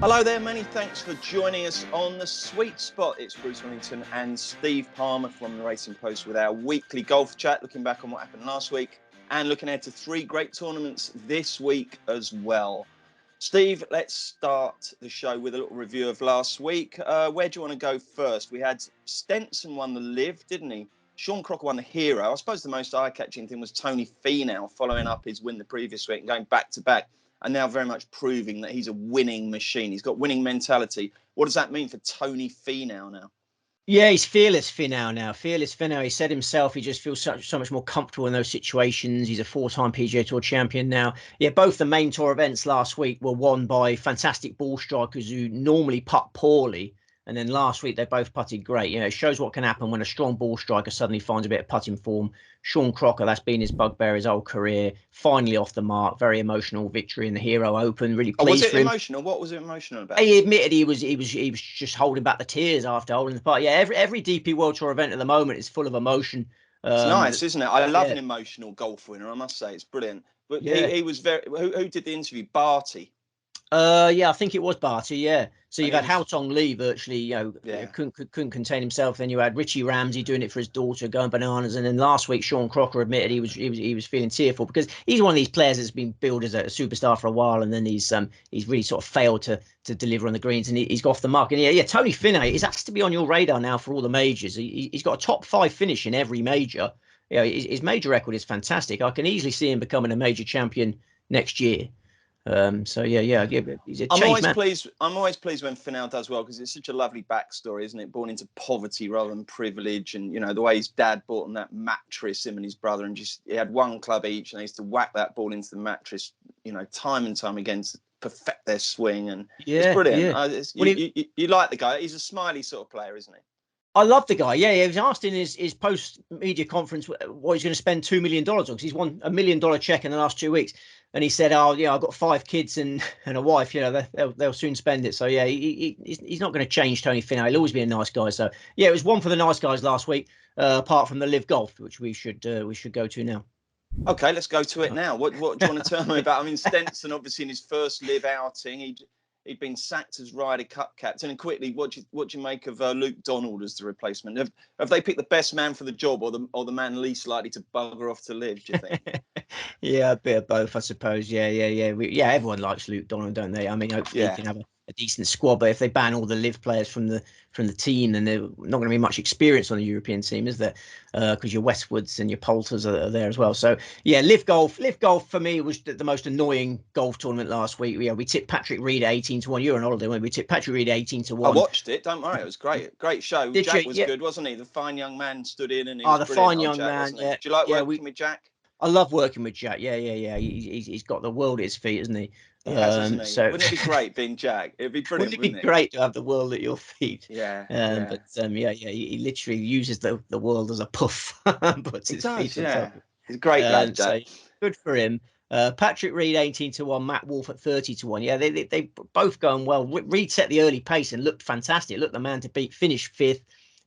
Hello there, many thanks for joining us on The Sweet Spot. It's Bruce Millington and Steve Palmer from the Racing Post with our weekly golf chat, looking back on what happened last week and looking ahead to 3 great tournaments this week as well. Steve, let's start the show with a little review of last week. Where do you want to go first? We had Stenson won the LIV, didn't he? Sean Crocker won the Hero. I suppose the most eye-catching thing was Tony Finau following up his win the previous week and going back-to-back, and now very much proving that he's a winning machine. He's got winning mentality. What does that mean for Tony Finau now? Yeah, he's fearless Finau now. Fearless Finau. He said himself he just feels so much more comfortable in those situations. He's a 4-time PGA Tour champion now. Yeah, both the main tour events last week were won by fantastic ball strikers who normally putt poorly. And then last week, they both putted great. You know, it shows what can happen when a strong ball striker suddenly finds a bit of putting form. Sean Crocker, that's been his bugbear his whole career. Finally off the mark. Very emotional victory in the Hero Open. Really pleased for him. Was it emotional? What was it emotional about? He admitted he was just holding back the tears after holding the putt. Yeah, every DP World Tour event at the moment is full of emotion. It's nice, isn't it? I love an emotional golf winner. I must say, it's brilliant. But he was very. Who did the interview? Barty. Yeah, I think it was Barty. Yeah. So you've had Haotong Lee virtually, couldn't contain himself. Then you had Richie Ramsey doing it for his daughter, going bananas. And then last week, Sean Crocker admitted he was feeling tearful because he's one of these players that's been billed as a superstar for a while, and then he's really sort of failed to deliver on the greens, and he's got off the mark. And Tony Finau has to be on your radar now for all the majors. He's got a top 5 finish in every major. His major record is fantastic. I can easily see him becoming a major champion next year. He's a I'm always pleased when Finau does well because it's such a lovely backstory, isn't it? Born into poverty rather than privilege, and the way his dad bought him that mattress, him and his brother, and just he had one club each, and they used to whack that ball into the mattress, time and time again to perfect their swing, and it's brilliant. You like the guy? He's a smiley sort of player, isn't he? I love the guy. Yeah, he was asked in his post-media conference what he's going to spend $2 million on because he's won $1 million check in the last 2 weeks. And he said, I've got 5 kids and a wife, they'll soon spend it. So, yeah, he's not going to change Tony Finau. He'll always be a nice guy. So, yeah, it was one for the nice guys last week, apart from the LIV Golf, which we should go to now. OK, let's go to it now. What do you want to tell me about? I mean, Stenson, obviously, in his first LIV outing, he'd been sacked as Ryder Cup captain. And quickly, what do you make of Luke Donald as the replacement? Have they picked the best man for the job, or the man least likely to bugger off to LIV? Do you think? Yeah, a bit of both, I suppose. Yeah. Everyone likes Luke Donald, don't they? I mean, hopefully he can have a decent squad. But if they ban all the LIV players from the team, then there's not going to be much experience on the European team, is there? Because your Westwoods and your Poulters are there as well. So yeah, LIV Golf for me was the most annoying golf tournament last week. We tipped Patrick Reed 18-1. You were on holiday when we tipped Patrick Reed 18-1. I watched it. Don't worry, it was great show. Jack was good, wasn't he? The fine young man stood in and he was the fine young man. Yeah. Do you like working with Jack? I love working with Jack. Yeah. He's got the world at his feet, isn't he? So wouldn't it be great being Jack? It'd be brilliant. Wouldn't it be great to have the world at your feet? Yeah. He literally uses the world as a puff. Puts his feet on top. He's a great lad, Jack. So good for him. Patrick Reed 18-1, Matt Wolff at 30-1. Yeah, they both going well. Reed set the early pace and looked fantastic. Looked the man to beat. Finished 5th.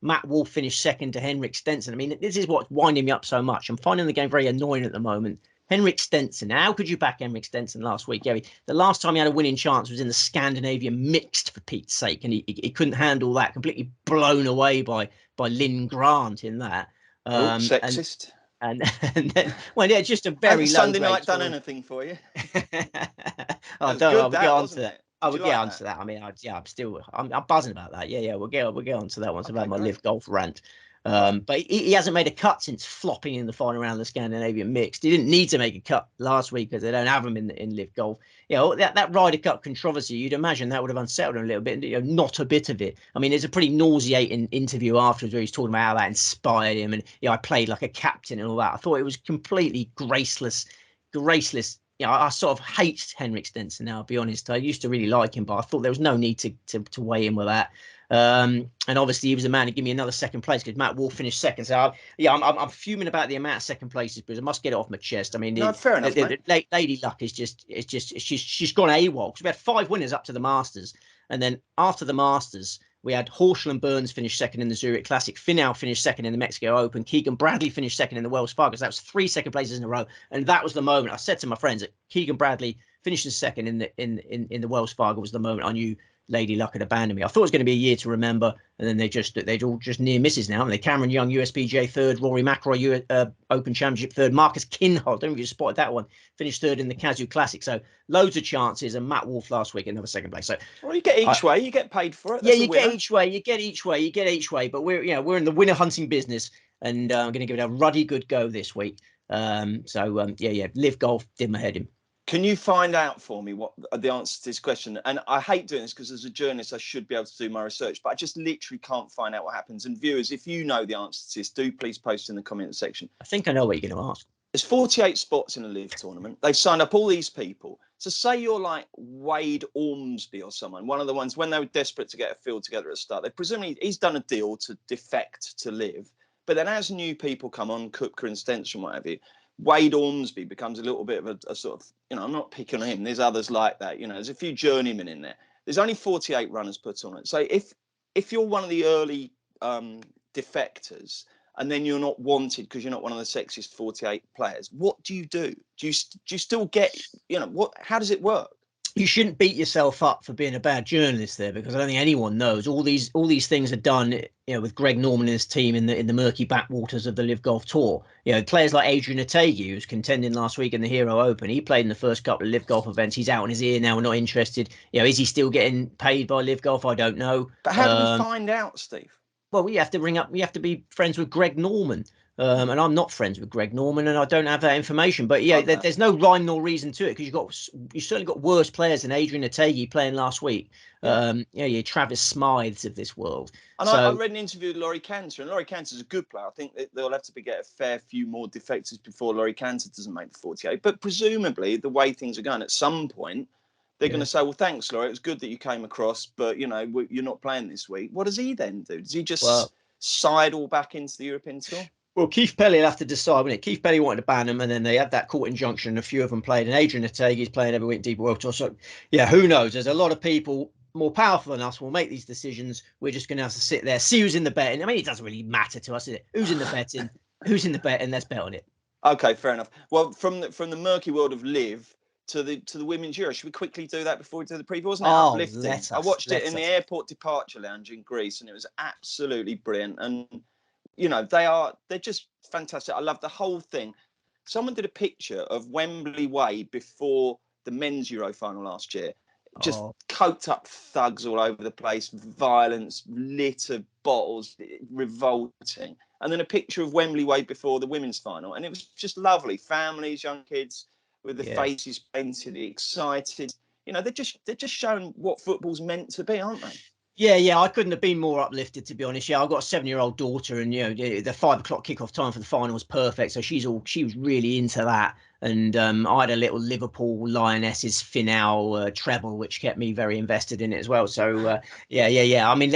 Matt Wolff finished 2nd to Henrik Stenson. I mean, this is what's winding me up so much. I'm finding the game very annoying at the moment. Henrik Stenson. How could you back Henrik Stenson last week, Gary? The last time he had a winning chance was in the Scandinavian mixed, for Pete's sake, and he couldn't handle that. Completely blown away by Lynn Grant in that. Sexist. And then, just a very low Sunday night done anything for you? I'll get on to that. I would get onto that. I mean, I'm buzzing about that. Yeah, we'll get onto that once about my LIV Golf rant. But he hasn't made a cut since flopping in the final round of the Scandinavian mixed. He didn't need to make a cut last week because they don't have him in LIV Golf. That Ryder Cup controversy, you'd imagine that would have unsettled him a little bit. Not a bit of it. I mean, there's a pretty nauseating interview afterwards where he's talking about how that inspired him, and I played like a captain and all that. I thought it was completely graceless. I sort of hate Henrik Stenson now, I'll be honest. I used to really like him, but I thought there was no need to weigh in with that. And obviously he was the man to give me another second place because Matt Wolff finished 2nd. So I'm fuming about the amount of second places because I must get it off my chest. I mean, fair enough. Lady Luck is she's gone AWOL. Because we had 5 winners up to the Masters, and then after the Masters, we had Horschel and Burns finish 2nd in the Zurich Classic. Finau finished 2nd in the Mexico Open. Keegan Bradley finished 2nd in the Wells Fargo. So that was 3 second places in a row. And that was the moment I said to my friends that Keegan Bradley finishing second in the Wells Fargo was the moment I knew Lady Luck had abandoned me. I thought it was going to be a year to remember, and then they'd all just near misses now. And they Cameron Young, USPGA third, Rory McIlroy, Open Championship third, Marcus Kinhult, I don't know if you spotted that one, finished third in the Cazoo Classic. So loads of chances, and Matt Wolff last week another second place. So well, you get each way, you get paid for it. That's you get each way, you get each way. But we're in the winner hunting business, and I'm going to give it a ruddy good go this week. LIV Golf did my head in. Can you find out for me what the answer to this question? And I hate doing this because as a journalist, I should be able to do my research, but I just literally can't find out what happens. And viewers, if you know the answer to this, do please post in the comment section. I think I know what you're going to ask. There's 48 spots in a LIV tournament. They've signed up all these people. So say you're like Wade Ormsby or someone, one of the ones when they were desperate to get a field together at the start. They presumably he's done a deal to defect to LIV. But then as new people come on, Kupka and Stench and what have you, Wade Ormsby becomes a little bit of a sort of, I'm not picking on him. There's others like that. There's a few journeymen in there. There's only 48 runners put on it. So if you're one of the early defectors and then you're not wanted because you're not one of the sexiest 48 players, what do you do? Do you still get, how does it work? You shouldn't beat yourself up for being a bad journalist there, because I don't think anyone knows. All these things are done, with Greg Norman and his team in the murky backwaters of the LIV Golf Tour. Players like Adrian Otaegui, who's contending last week in the Hero Open, he played in the first couple of LIV Golf events. He's out on his ear now. We're not interested. Is he still getting paid by LIV Golf? I don't know. But how do we find out, Steve? Well, we have to be friends with Greg Norman. And I'm not friends with Greg Norman, and I don't have that information. But there's no rhyme nor reason to it, because you certainly got worse players than Adrian Otaegui playing last week. Travis Smythes of this world. And I read an interview with Laurie Cantor, and Laurie Cantor's a get a I think they'll have to get a fair few more defectors before Laurie Cantor doesn't make the 48. But presumably, the way things are going, at some point, they're going to say, well, thanks, Laurie. It was good that you came across, but, you're not playing this week. What does he then do? Does he just sidle back into the European Tour? Well, Keith Pelly will have to decide, wouldn't it? Keith Pelly wanted to ban them, and then they had that court injunction, and a few of them played. And Adrian Otaegui playing every week deep World Tour. So, who knows? There's a lot of people more powerful than us will make these decisions. We're just going to have to sit there, see who's in the betting. I mean, it doesn't really matter to us, does it? Who's in the betting? Who's in the betting? Let's bet on it. Okay, fair enough. Well, from the murky world of LIV to the women's Euro, should we quickly do that before we do the preview? Wasn't it uplifting? I watched it in the airport departure lounge in Greece, and it was absolutely brilliant. And they're just fantastic. I love the whole thing. Someone did a picture of Wembley Way before the men's Euro final last year. Just coked up thugs all over the place, violence, litter, bottles, revolting. And then a picture of Wembley Way before the women's final. And it was just lovely. Families, young kids with the faces painted, excited. They're just showing what football's meant to be, aren't they? Yeah, I couldn't have been more uplifted, to be honest. I've got a 7-year-old daughter, and the 5 o'clock kickoff time for the final was perfect. So she was really into that. And I had a little Liverpool Lionesses finale treble, which kept me very invested in it as well. So I mean,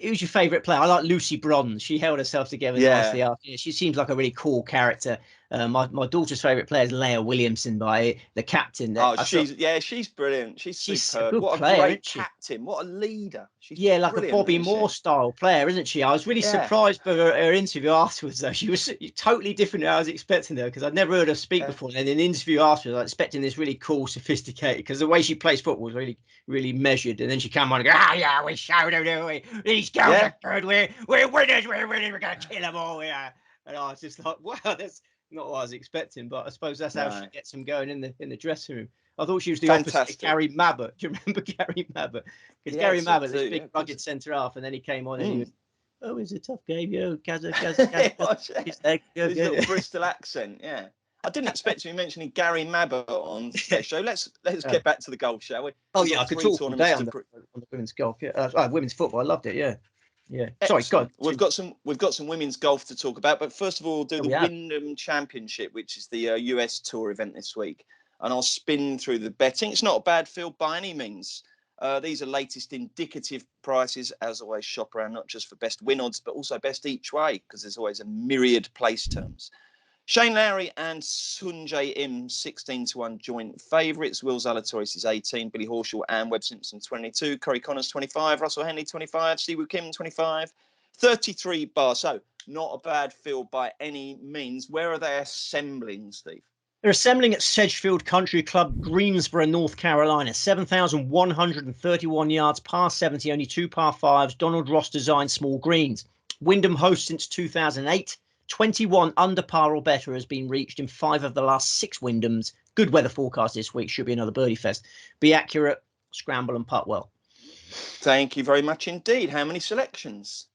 who's your favourite player? I like Lucy Bronze. She held herself together nicely. She seems like a really cool character. My daughter's favourite player is Leah Williamson, by the captain. She's brilliant. She's superb. A good what player, a great captain. What a leader. She's like a Bobby Moore style player, isn't she? I was really surprised by her interview afterwards, though. She was totally different than I was expecting her, because I'd never heard her speak before. And in an interview afterwards, I was expecting this really cool, sophisticated, because the way she plays football was really, really measured. And then she came on and go, we showed them, didn't we? These girls are good. We're winners. We're going to kill them all. Yeah. And I was just like, wow, that's not what I was expecting, but I suppose that's how she gets them going in the dressing room. I thought she was the opposite of Gary Mabbott. Do you remember Gary Mabbott? Because Gary Mabbott, this big rugged centre half, and then he came on and he was, it's a tough game, Cazoo. His little Bristol accent, I didn't expect to be mentioning Gary Mabbott on the show. Let's get back to the golf, shall we? I could talk all day on the women's golf. Women's football. I loved it. Yeah. Sorry, Scott. We've got some women's golf to talk about, but first of all, we'll do the Wyndham Championship, which is the US Tour event this week, and I'll spin through the betting. It's not a bad field by any means. These are latest indicative prices. As always, shop around not just for best win odds, but also best each way, because there's always a myriad place terms. Shane Lowry and Sunjae Im, 16-1 joint favourites. Will Zalatoris is 18, Billy Horschel and Webb Simpson 22, Corey Connors 25, Russell Henley 25, Siwoo Kim 25, 33 bar. So not a bad field by any means. Where are they assembling, Steve? They're assembling at Sedgefield Country Club, Greensboro, North Carolina. 7,131 yards, par 70, only 2 par 5s. Donald Ross designed small greens. Wyndham host since 2008. 21 under par or better has been reached in 5 of the last 6 Wyndhams. Good weather forecast this week. Should be another birdie fest. Be accurate, scramble and putt well. Thank you very much indeed. How many selections?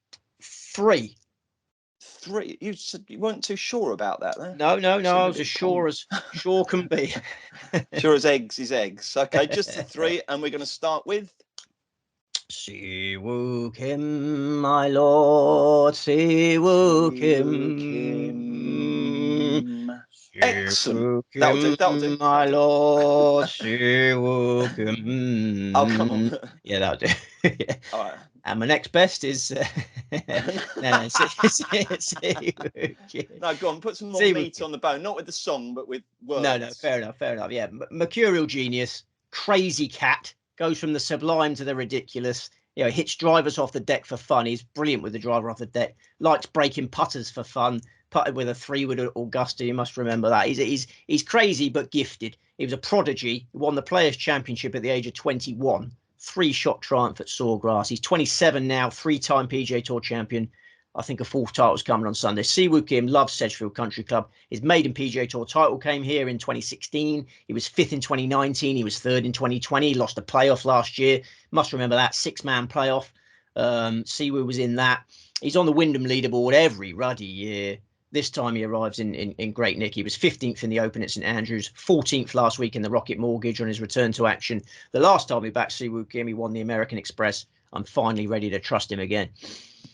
3. 3. You said you weren't too sure about that, though. No. I was as sure can be. Sure as eggs is eggs. Okay, just the 3, and we're going to start with. Si Woo Kim, my lord, Si Woo Kim. Excellent. That'll do. My lord, Si Woo Kim. Oh, come on. Yeah, that'll do. Yeah. All right. And my next best is no, go on, put some more meat on the bone, not with the song, but with words. No, fair enough. Yeah, mercurial genius, crazy cat, goes from the sublime to the ridiculous. You know, hits drivers off the deck for fun. He's brilliant with the driver off the deck. Likes breaking putters for fun. Putted with a 3-wood at Augusta. You must remember that. He's crazy but gifted. He was a prodigy. He won the Players' Championship at the age of 21. 3-shot triumph at Sawgrass. He's 27 now, 3-time PGA Tour champion. I think a 4th title's coming on Sunday. Si Woo Kim loves Sedgefield Country Club. His maiden PGA Tour title came here in 2016. He was 5th in 2019. He was 3rd in 2020. He lost a playoff last year. Must remember that 6-man playoff. Si Woo was in that. He's on the Wyndham leaderboard every ruddy year. This time he arrives in great nick. He was 15th in the Open at St Andrews, 14th last week in the Rocket Mortgage on his return to action. The last time we backed Si Woo Kim, he won the American Express. I'm finally ready to trust him again.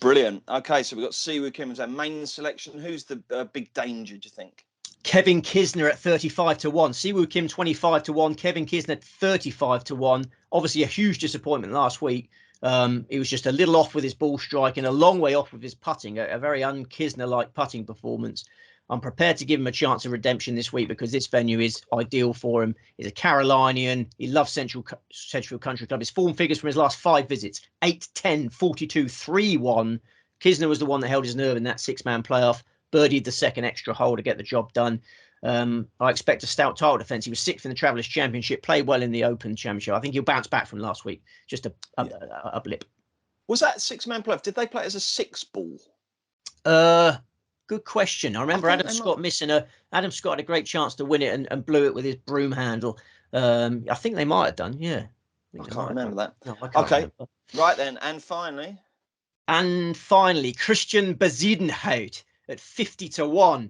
Brilliant. Okay, so we've got Si Woo Kim as our main selection. Who's the big danger, do you think? Kevin Kisner at 35-1. Si Woo Kim 25-1. Kevin Kisner 35-1. Obviously a huge disappointment last week. He was just a little off with his ball strike and a long way off with his putting, a very un-Kisner-like putting performance. I'm prepared to give him a chance of redemption this week because this venue is ideal for him. He's a Carolinian. He loves Sedgefield Country Club. His form figures from his last 5 visits, 8-10, 42, 3-1. Kisner was the one that held his nerve in that 6-man playoff, birdied the second extra hole to get the job done. I expect a stout title defence. He was 6th in the Travellers' Championship, played well in the Open Championship. I think he'll bounce back from last week. Just a blip. Was that 6-man playoff? Did they play it as a 6-ball? Good question. I remember Adam Scott Adam Scott had a great chance to win it and blew it with his broom handle. I think they might have done. Yeah. I can't remember that. No, I can't remember. Right then. And finally, Christian Bezuidenhout at 50-1.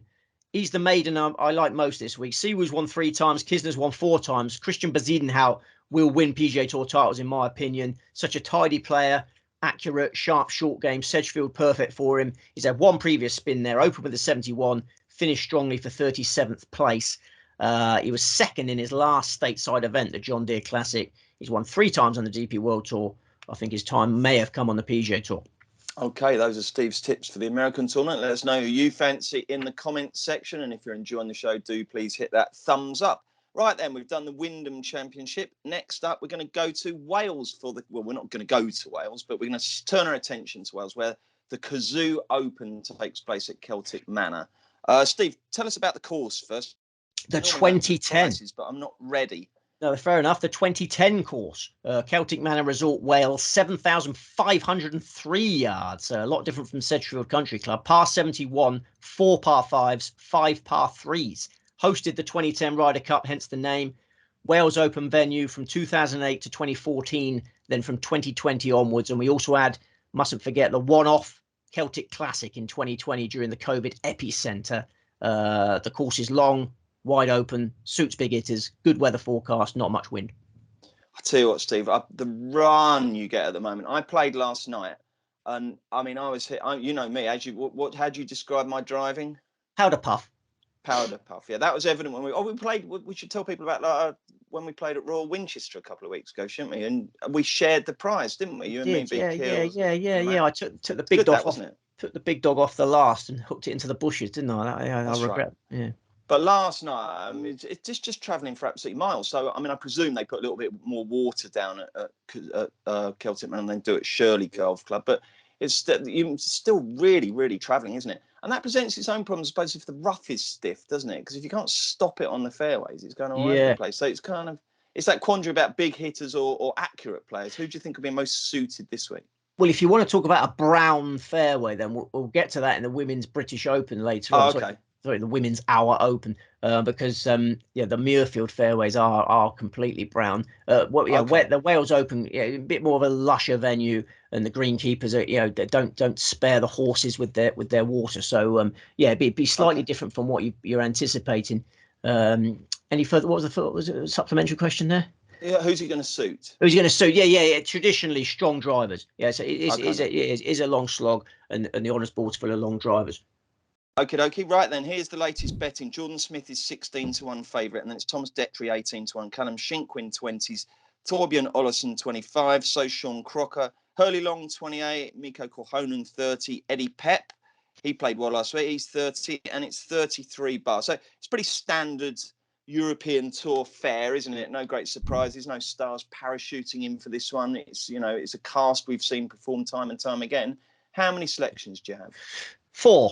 He's the maiden I like most this week. Si Woo's won 3 times. Kisner's won 4 times. Christian Bezuidenhout will win PGA Tour titles, in my opinion. Such a tidy player, accurate, sharp, short game. Sedgefield perfect for him. He's had 1 previous spin there, open with a 71, finished strongly for 37th place. He was 2nd in his last stateside event, the John Deere Classic. He's won 3 times on the DP World Tour. I think his time may have come on the PGA Tour. Okay, those are Steve's tips for the American tournament. Let us know who you fancy in the comments section. And if you're enjoying the show, do please hit that thumbs up. Right then, we've done the Wyndham Championship. Next up, we're going to go to Wales for well, we're not going to go to Wales, but we're going to turn our attention to Wales, where the Cazoo Open takes place at Celtic Manor. Steve, tell us about the course first. The 2010. But I'm not ready. No, fair enough. The 2010 course, Celtic Manor Resort, Wales, 7,503 yards. A lot different from Sedgefield Country Club. Par 71, 4 par 5s, 5 par 3s. Hosted the 2010 Ryder Cup, hence the name. Wales Open venue from 2008 to 2014, then from 2020 onwards. And we also had, mustn't forget, the one-off Celtic Classic in 2020 during the COVID epicenter. The course is long, wide open, suits big hitters, good weather forecast, not much wind. I tell you what, Steve, the run you get at the moment. I played last night, and I mean, I was hit. You know me, as you. How do you describe my driving? Powder puff. Powder puff. Yeah, that was evident when we played. We should tell people about when we played at Royal Winchester a couple of weeks ago, shouldn't we? And we shared the prize, didn't we? You and me, Big Kills. Yeah. I took the big dog, wasn't it? Took the big dog off the last and hooked it into the bushes, didn't I? I regret. Right. Yeah. But last night, it's just travelling for absolutely miles. So, I mean, I presume they put a little bit more water down at Celtic Manor than they do at Shirley Golf Club. But it's still really, really travelling, isn't it? And that presents its own problems, I suppose, if the rough is stiff, doesn't it? Because if you can't stop it on the fairways, it's going all over the place. So it's kind of, it's that quandary about big hitters or accurate players. Who do you think will be most suited this week? Well, if you want to talk about a brown fairway, then we'll get to that in the Women's British Open later on. Okay. Sorry, the Women's Hour Open, because the Muirfield fairways are completely brown. The Wales Open, a bit more of a lusher venue, and the greenkeepers are, they don't spare the horses with their water. So it'd be slightly different from what you're anticipating. Any further? What was it a supplementary question there? Yeah, who's he going to suit? Who's he going to suit? Yeah. Traditionally strong drivers. Yeah, so it is a long slog, and the Honours Board's full of long drivers. Okay. Right then, here's the latest betting. Jordan Smith is 16-1 favourite, and then it's Thomas Detry 18-1, Callum Shinkwin 20s, Torbjörn Olesen 25, so Sean Crocker, Hurley Long 28, Mikko Korhonen 30, Eddie Pep, he played well last week, he's 30, and it's 33 bar. So it's pretty standard European Tour fare, isn't it? No great surprises, no stars parachuting in for this one. It's it's a cast we've seen perform time and time again. How many selections do you have? 4.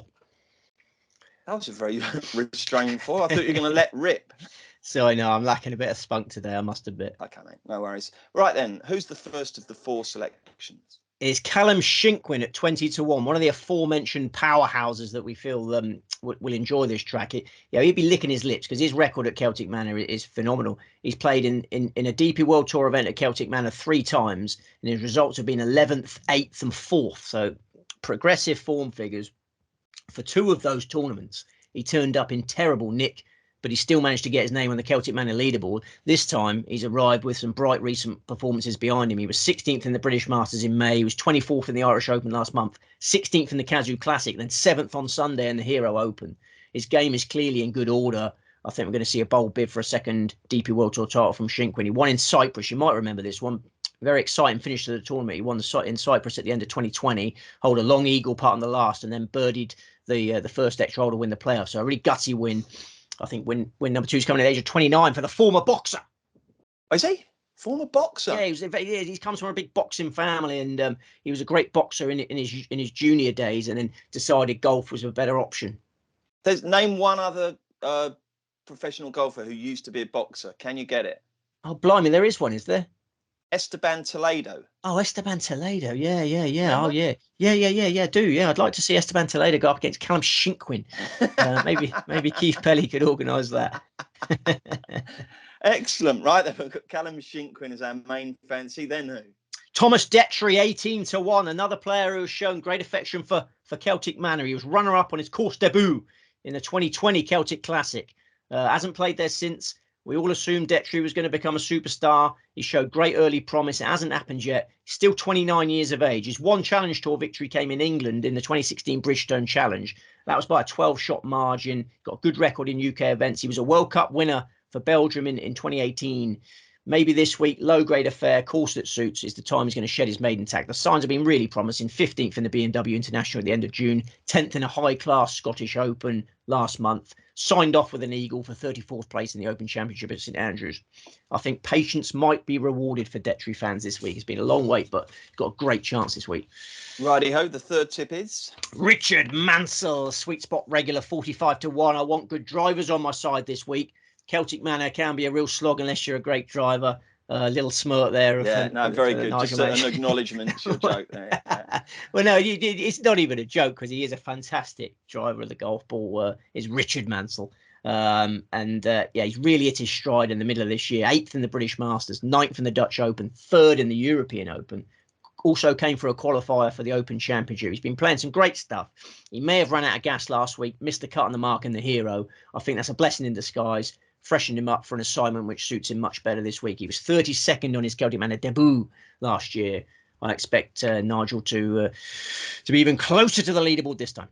That was a very restrained 4. I thought you were going to let rip. So I know I'm lacking a bit of spunk today, I must admit. Okay, mate, no worries. Right then, who's the first of the 4 selections? It's Callum Shinkwin at 20-1, one of the aforementioned powerhouses that we feel will enjoy this track. He'd be licking his lips because his record at Celtic Manor is phenomenal. He's played in a DP World Tour event at Celtic Manor 3 times, and his results have been 11th, 8th, and 4th. So progressive form figures. For 2 of those tournaments, he turned up in terrible nick, but he still managed to get his name on the Celtic Manor leaderboard. This time, he's arrived with some bright recent performances behind him. He was 16th in the British Masters in May. He was 24th in the Irish Open last month, 16th in the Cazoo Classic, then 7th on Sunday in the Hero Open. His game is clearly in good order. I think we're going to see a bold bid for a second DP World Tour title from Shinkwin. He won in Cyprus. You might remember this one. Very exciting finish to the tournament. He won in Cyprus at the end of 2020, hold a long eagle putt on the last, and then birdied the first extra hole to win the playoffs. So a really gutsy win. I think win number 2 is coming at the age of 29 for the former boxer. Is he? Former boxer? Yeah, he comes from a big boxing family, and he was a great boxer in his junior days, and then decided golf was a better option. Name one other professional golfer who used to be a boxer. Can you get it? Oh, blimey, there is one, is there? Esteban Toledo. Oh, Esteban Toledo. Yeah. Remember? Oh, yeah. Yeah. I'd like to see Esteban Toledo go up against Callum Shinkwin. Maybe Keith Pelly could organise that. Excellent. Right, then we've got Callum Shinkwin as our main fancy. Then who? Thomas Detry, 18-1. Another player who has shown great affection for Celtic Manor. He was runner-up on his course debut in the 2020 Celtic Classic. Hasn't played there since. We all assumed Detry was going to become a superstar. He showed great early promise. It hasn't happened yet. He's still 29 years of age. His one Challenge Tour victory came in England in the 2016 Bridgestone Challenge. That was by a 12-shot margin. Got a good record in UK events. He was a World Cup winner for Belgium in 2018. Maybe this week, low-grade affair, course that suits, is the time he's going to shed his maiden tag. The signs have been really promising. 15th in the BMW International at the end of June. 10th in a high-class Scottish Open last month. Signed off with an eagle for 34th place in the Open Championship at St Andrews. I think patience might be rewarded for Detry fans this week. It's been a long wait, but got a great chance this week. Righty-ho, the third tip is? Richard Mansell, sweet spot regular, 45-1. I want good drivers on my side this week. Celtic Manor can be a real slog unless you're a great driver. Little smirk there. Very good. Just an acknowledgement to your joke there. Yeah. Well, no, it's not even a joke because he is a fantastic driver of the golf ball. Is Richard Mansell. He's really hit his stride in the middle of this year. 8th in the British Masters, 9th in the Dutch Open, 3rd in the European Open. Also came for a qualifier for the Open Championship. He's been playing some great stuff. He may have run out of gas last week, missed the cut on the mark in the Hero. I think that's a blessing in disguise. Freshened him up for an assignment which suits him much better this week. He was 32nd on his Celtic Manor debut last year. I expect Nigel to be even closer to the leaderboard this time.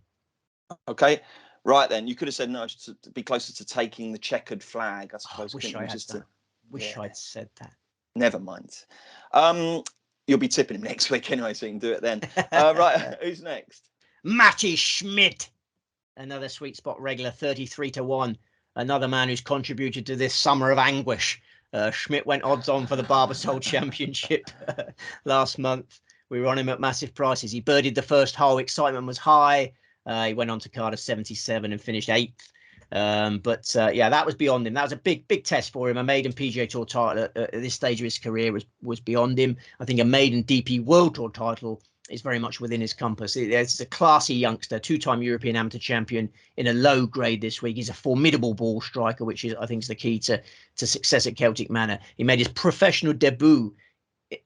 Okay, right then. You could have said Nigel to be closer to taking the checkered flag, I suppose. Wish I'd said that. Never mind. You'll be tipping him next week anyway, so you can do it then. Right, who's next? Matty Schmidt, another sweet spot regular, 33-1. Another man who's contributed to this summer of anguish. Schmidt went odds on for the Barbasol Championship last month. We were on him at massive prices. He birdied the first hole. Excitement was high. He went on to Cardiff 77 and finished 8th. Yeah, that was beyond him. That was a big test for him. A maiden PGA Tour title at this stage of his career was beyond him. I think a maiden DP World Tour title is very much within his compass. He's a classy youngster, 2-time European amateur champion in a low grade this week. He's a formidable ball striker, which is, I think, is the key to success at Celtic Manor. He made his professional debut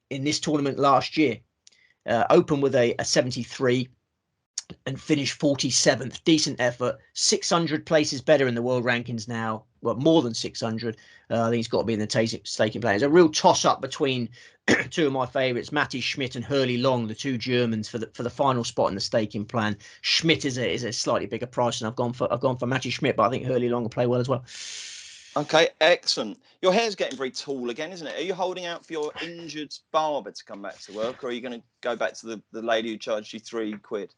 in this tournament last year, opened with a 73 and finished 47th. Decent effort. 600 places better in the world rankings now. Well, more than 600. I think he's got to be in the staking plan. It's a real toss-up between two of my favourites, Matti Schmidt and Hurley Long, the two Germans, for the final spot in the staking plan. Schmidt is a slightly bigger price, and I've gone for Matti Schmidt, but I think Hurley Long will play well as well. Okay, excellent. Your hair's getting very tall again, isn't it? Are you holding out for your injured barber to come back to work, or are you going to go back to the lady who charged you £3?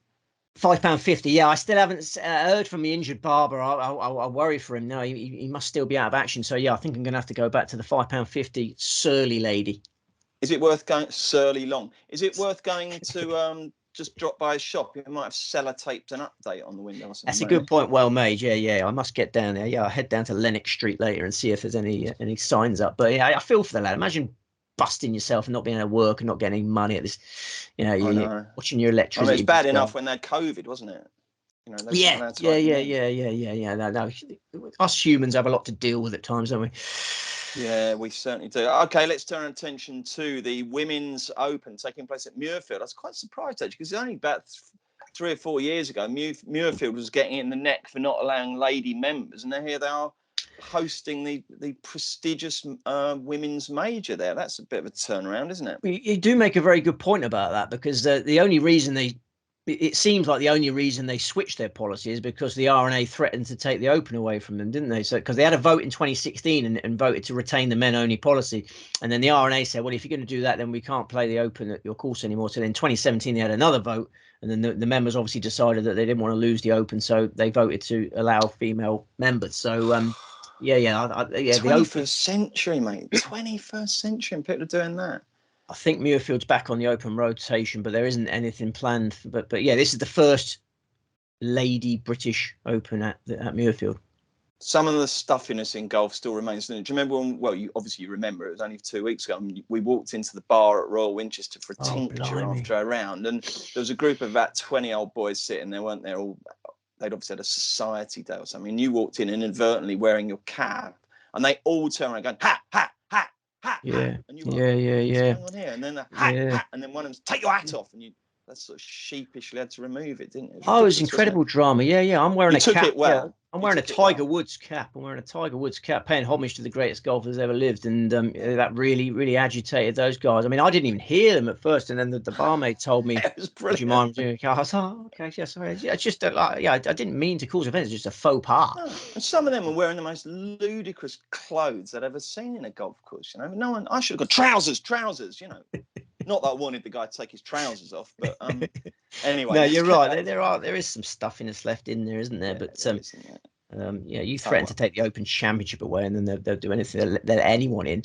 £5.50. Yeah, I still haven't heard from the injured barber. I worry for him. No, he must still be out of action. So yeah, I think I'm going to have to go back to the £5.50 surly lady. Is it worth going Surly Long? Is it worth going to just drop by a shop? You might have sellotaped an update on the window or something. That's a good point. Well made. Yeah. I must get down there. Yeah, I'll head down to Lennox Street later and see if there's any signs up. But yeah, I feel for the lad. Imagine busting yourself and not being able to work and not getting any money at this. You're watching your electricity. I mean, it's bad enough when they had COVID, wasn't it? Yeah. No. Us humans have a lot to deal with at times, don't we? Yeah, we certainly do. Okay, let's turn our attention to the Women's Open taking place at Muirfield. I was quite surprised, actually, because only about 3 or 4 years ago, Muirfield was getting in the neck for not allowing lady members, and here they are hosting the prestigious women's major there. That's a bit of a turnaround, isn't it? You do make a very good point about that, because the only reason it seems like the only reason they switched their policy is because the R&A threatened to take the Open away from them, didn't they? So because they had a vote in 2016 and voted to retain the men-only policy, and then the R&A said, well, if you're going to do that, then we can't play the Open at your course anymore. So then in 2017 they had another vote, and then the members obviously decided that they didn't want to lose the Open, so they voted to allow female members. So yeah. 21st century, mate. 21st century, and people are doing that. I think Muirfield's back on the Open rotation, but there isn't anything planned. But yeah, this is the first lady British Open at Muirfield. Some of the stuffiness in golf still remains. Do you remember when? Well, you remember it was only 2 weeks ago. We walked into the bar at Royal Winchester for a tincture after a round, and there was a group of about 20 old boys sitting there, weren't there? They'd obviously had a society day or something. And you walked in inadvertently wearing your cap, and they all turned around going, ha, ha, ha. Hat, yeah, hat. And you were yeah. What's going on here? And then the hat, and then one of them, take your hat off, and you sort of sheepishly had to remove it, didn't it? It was incredible drama. Yeah. I'm wearing a cap. It well. Yeah. I'm wearing a Tiger Woods cap. Paying homage to the greatest golfers ever lived, and that really agitated those guys. I mean, I didn't even hear them at first, and then the barmaid told me, "Would you mind doing a cap?" I was like, "Oh, okay, yeah, sorry." Yeah, it's just I didn't mean to cause offence. It's just a faux pas. No. And some of them were wearing the most ludicrous clothes I'd ever seen in a golf course. No one. I should have got trousers. Not that I wanted the guy to take his trousers off, but anyway. No, you're right. There is some stuffiness left in there, isn't there? But you threaten to take the Open Championship away, and then they'll do anything. They'll let anyone in.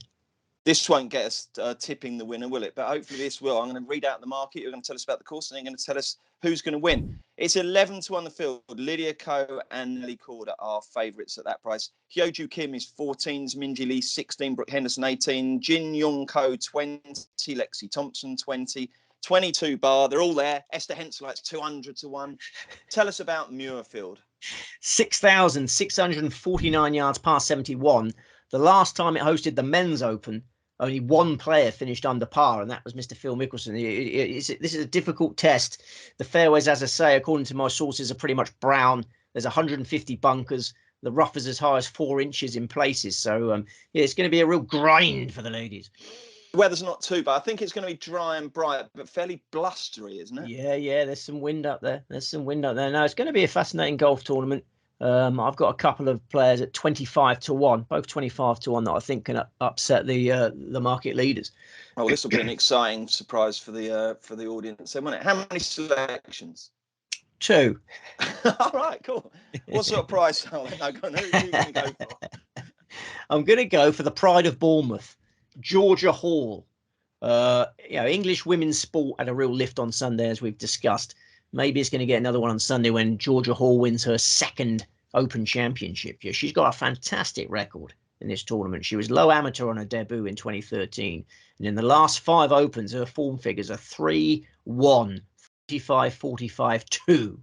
This won't get us tipping the winner, will it? But hopefully this will. I'm going to read out the market. You're going to tell us about the course, and then you're going to tell us who's going to win. It's 11-1 the field. Lydia Ko and Nelly Corder are favourites at that price. Hyoju Kim is 14s, Minji Lee 16, Brooke Henderson 18, Jin Young Ko 20, Lexi Thompson 20, 22 bar. They're all there. Esther Henselite's 200-1. Tell us about Muirfield. 6,649 yards past 71. The last time it hosted the Men's Open, only one player finished under par, and that was Mr. Phil Mickelson. This is a difficult test. The fairways, as I say, according to my sources, are pretty much brown. There's 150 bunkers. The rough is as high as 4 inches in places. So, it's going to be a real grind for the ladies. Weather's not too bad. I think it's going to be dry and bright, but fairly blustery, isn't it? Yeah. There's some wind up there. No, it's going to be a fascinating golf tournament. I've got a couple of players at 25-1, both 25-1 that I think can upset the market leaders. Well, this will be an exciting surprise for the audience, won't it? How many selections? 2. All right, cool. What sort of price? Who are you going to go for? I'm going to go for the pride of Bournemouth, Georgia Hall. English women's sport had a real lift on Sunday, as we've discussed. Maybe it's going to get another one on Sunday when Georgia Hall wins her second Open Championship. Yeah, she's got a fantastic record in this tournament. She was low amateur on her debut in 2013. And in the last 5 Opens, her form figures are 3-1, 45, 45, 2.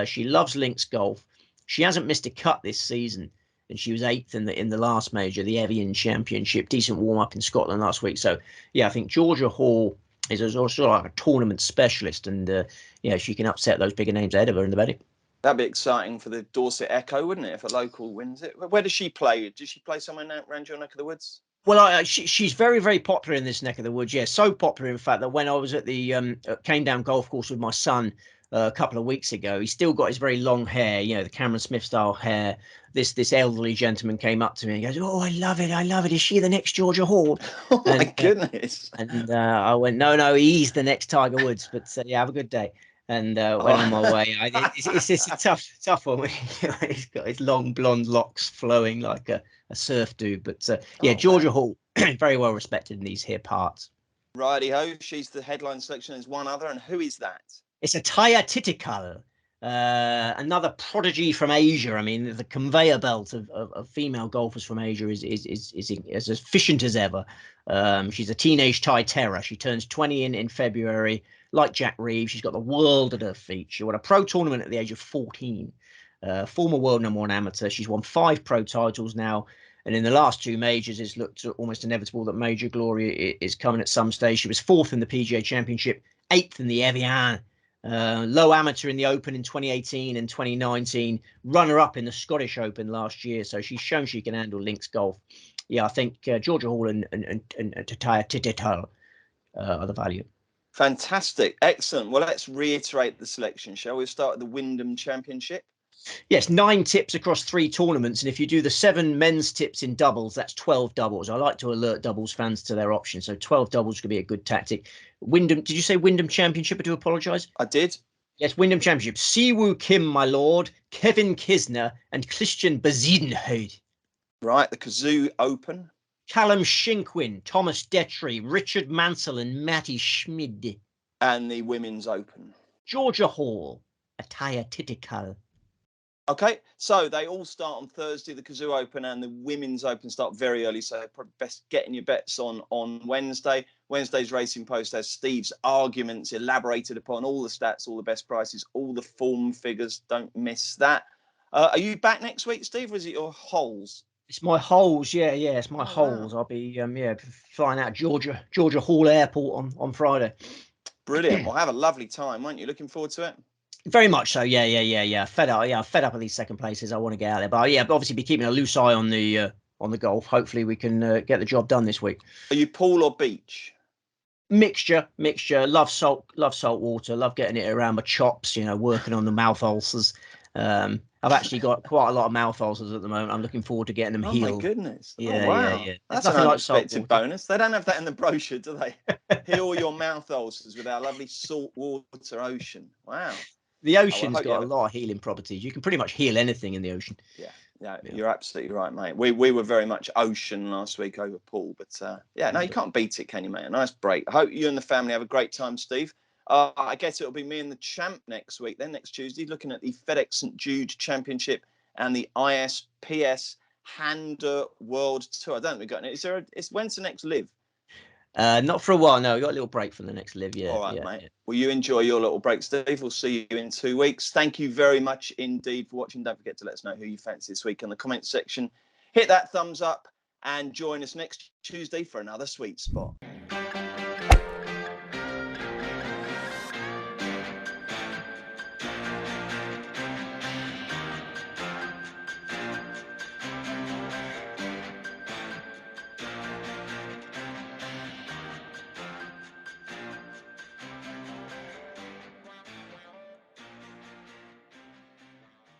She loves links golf. She hasn't missed a cut this season. And she was 8th in the last major, the Evian Championship. Decent warm-up in Scotland last week. So, yeah, I think Georgia Hall is also like a tournament specialist. And, yeah, she can upset those bigger names ahead of her in the betting. That'd be exciting for the Dorset Echo, wouldn't it, if a local wins it? Where does she play? Does she play somewhere around your neck of the woods? Well, she's very, very popular in this neck of the woods. Yeah, so popular, in fact, that when I was at the came down golf course with my son a couple of weeks ago, he still got his very long hair, you know, the Cameron Smith style hair. This elderly gentleman came up to me and goes, "Oh, I love it. I love it. Is she the next Georgia Hall?" Oh, my goodness. And I went, no, he's the next Tiger Woods. But yeah, have a good day. And went on my way. It's a tough one. He's got his long blonde locks flowing like a surf dude. But yeah, Georgia Hall, very well respected in these here parts. Righty-ho. She's the headline selection. There's one other. And who is that? It's Ataya Titikal, another prodigy from Asia. I mean, the conveyor belt of female golfers from Asia is as efficient as ever. She's a teenage Thai terror. She turns 20 in February. Like Jack Reeves, she's got the world at her feet. She won a pro tournament at the age of 14. Former world #1 amateur. She's won 5 pro titles now. And in the last 2 majors, it's looked almost inevitable that major glory is coming at some stage. She was 4th in the PGA Championship, 8th in the Evian. Low amateur in the Open in 2018 and 2019, runner-up in the Scottish Open last year. So she's shown she can handle links golf. Yeah, I think Georgia Hall and Tataya Titikal are the value. Fantastic. Excellent. Well, let's reiterate the selection, shall we? Start with the Wyndham Championship. Yes, 9 tips across 3 tournaments. And if you do the 7 men's tips in doubles, that's 12 doubles. I like to alert doubles fans to their options. So 12 doubles could be a good tactic. Wyndham, did you say Wyndham Championship? I do apologise. I did. Yes, Wyndham Championship. Siwoo Kim, my lord, Kevin Kisner, and Christian Bezuidenhout. Right, the Cazoo Open. Callum Shinkwin, Thomas Detry, Richard Mansell, and Matty Schmid. And the Women's Open. Georgia Hall, Ataya Titikal. Okay, so they all start on Thursday. The Cazoo Open and the Women's Open start very early, so probably best getting your bets on Wednesday. Wednesday's Racing Post has Steve's arguments elaborated upon, all the stats, all the best prices, all the form figures. Don't miss that. Are you back next week, Steve, or is it your holes? It's my holes, yeah, it's my holes. Wow. I'll be flying out Georgia Hall Airport on Friday. Brilliant. Well, have a lovely time, won't you? Looking forward to it. Very much so. Yeah. Fed up of these second places. I want to get out there, but obviously be keeping a loose eye on the golf. Hopefully we can get the job done this week. Are you pool or beach? Mixture. Love salt water. Love getting it around my chops. Working on the mouth ulcers. I've actually got quite a lot of mouth ulcers at the moment. I'm looking forward to getting them healed. Oh my goodness! Yeah, wow. That's an unexpected bonus. They don't have that in the brochure, do they? Heal your mouth ulcers with our lovely saltwater ocean. Wow. The ocean's got a lot of healing properties. You can pretty much heal anything in the ocean. Yeah, you're absolutely right, mate. We were very much ocean last week over pool, but you can't beat it, can you, mate? A nice break. I hope you and the family have a great time, Steve. I guess it'll be me and the champ next week, then next Tuesday, looking at the FedEx St Jude Championship and the ISPS Handa World Tour. I don't think we've got it. When's the next LIV? Not for a while, no. We've got a little break from the next LIV, yeah. All right, mate. Yeah. Well, you enjoy your little break, Steve. We'll see you in 2 weeks. Thank you very much indeed for watching. Don't forget to let us know who you fancy this week in the comments section. Hit that thumbs up and join us next Tuesday for another Sweet Spot.